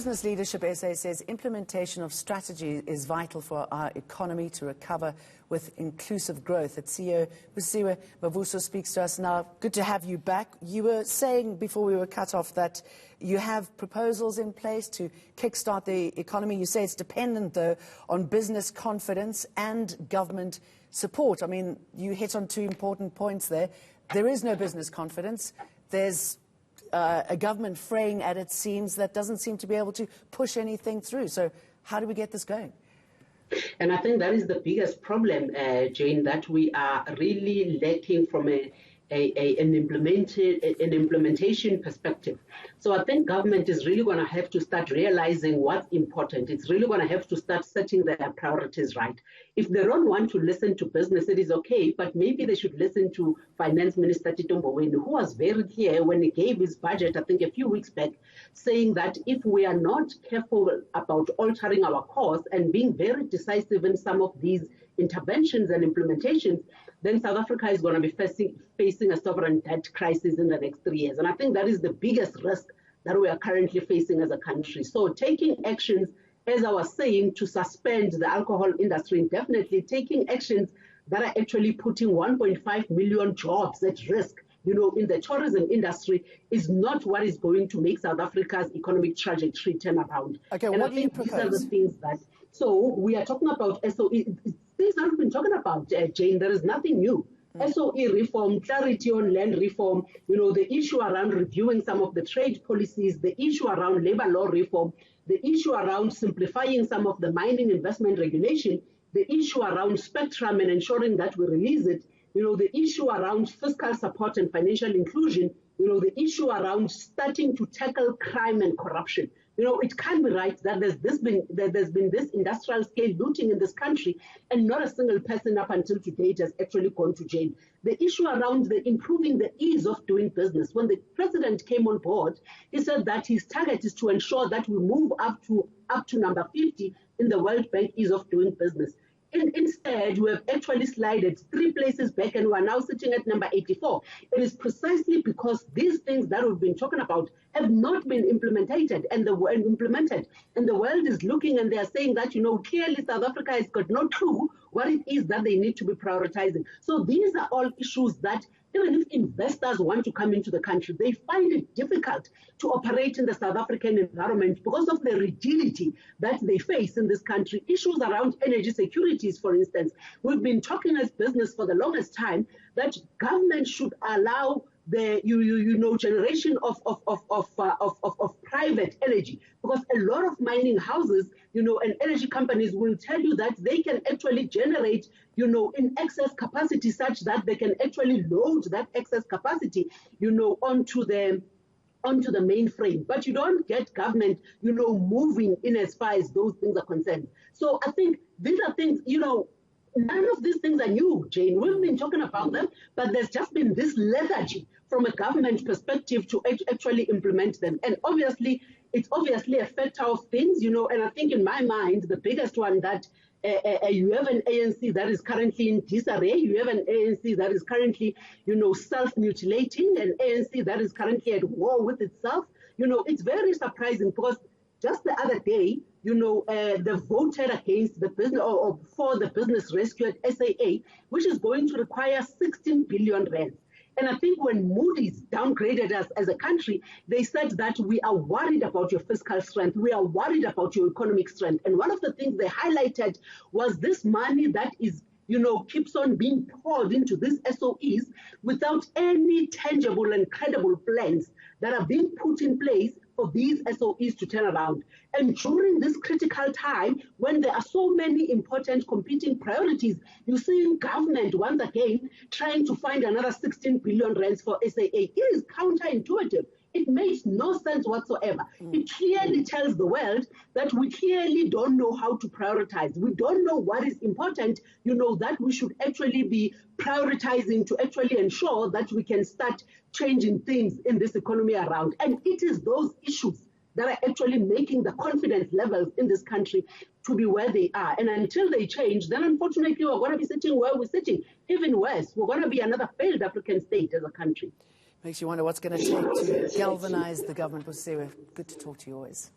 Business Leadership SA says implementation of strategy is vital for our economy to recover with inclusive growth. Its CEO Busisiwe Mavuso speaks to us now. Good to have you back. You were saying before we were cut off that you have proposals in place to kickstart the economy. You say it's dependent, though, on business confidence and government support. I mean, you hit on two important points there. There is no business confidence. There's a government fraying at its seams that doesn't seem to be able to push anything through. So how do we get this going? And I think that is the biggest problem, Jane, that we are really lacking from an implementation perspective. So I think government is really going to have to start realizing what's important. It's really going to have to start setting their priorities right. If they don't want to listen to business, it is okay, but maybe they should listen to Finance Minister Tito Mboweni, who was very clear when he gave his budget, I think a few weeks back, saying that if we are not careful about altering our course and being very decisive in some of these interventions and implementations, then South Africa is going to be facing a sovereign debt crisis in the next 3 years. And I think that is the biggest risk that we are currently facing as a country. So taking actions, as I was saying, to suspend the alcohol industry, definitely taking actions that are actually putting 1.5 million jobs at risk, in the tourism industry, is not what is going to make South Africa's economic trajectory turn around. Okay, and what do you propose? These are the things that, so we are talking about SOE, things that we've been talking about, Jane. There is nothing new. SOE reform, clarity on land reform, the issue around reviewing some of the trade policies, the issue around labor law reform, the issue around simplifying some of the mining investment regulation, the issue around spectrum and ensuring that we release it, the issue around fiscal support and financial inclusion, the issue around starting to tackle crime and corruption. It can't be right that there's been this industrial scale looting in this country and not a single person up until today has actually gone to jail. The issue around improving the ease of doing business. When the president came on board, he said that his target is to ensure that we move up to number 50 in the World Bank ease of doing business. Instead, we have actually slided 3 places back and we are now sitting at number 84. It is precisely because these things that we've been talking about have not been implemented, and the world is looking and they are saying that, clearly South Africa has got no clue what it is that they need to be prioritizing. So these are all issues that even if investors want to come into the country, they find it difficult to operate in the South African environment because of the rigidity that they face in this country. Issues around energy securities, for instance. We've been talking as business for the longest time that government should allow the generation of private energy, because a lot of mining houses, and energy companies will tell you that they can actually generate, in excess capacity such that they can actually load that excess capacity, onto the mainframe. But you don't get government, moving in as far as those things are concerned. So I think these are things, none of these things are new, Jane. We've been talking about them, but there's just been this lethargy from a government perspective to actually implement them. And it's obviously a factor of things, and I think in my mind, the biggest one that you have an ANC that is currently in disarray, you have an ANC that is currently, self-mutilating, an ANC that is currently at war with itself. It's very surprising because just the other day, they voted against the business or for the business rescue at SAA, which is going to require 16 billion rand. And I think when Moody's downgraded us as a country, they said that we are worried about your fiscal strength. We are worried about your economic strength. And one of the things they highlighted was this money that is keeps on being poured into these SOEs without any tangible and credible plans that are being put in place for these SOEs to turn around. And during this critical time, when there are so many important competing priorities, you see government once again trying to find another 16 billion rands for SAA. It is counterintuitive. It makes no sense whatsoever. It clearly tells the world that we clearly don't know how to prioritize. We don't know what is important, that we should actually be prioritizing to actually ensure that we can start changing things in this economy around. And it is those issues that are actually making the confidence levels in this country to be where they are. And until they change, then unfortunately we're going to be sitting where we're sitting. Even worse, we're going to be another failed African state as a country. Makes you wonder what's going to take to galvanize the government. Busisiwe, good to talk to you always.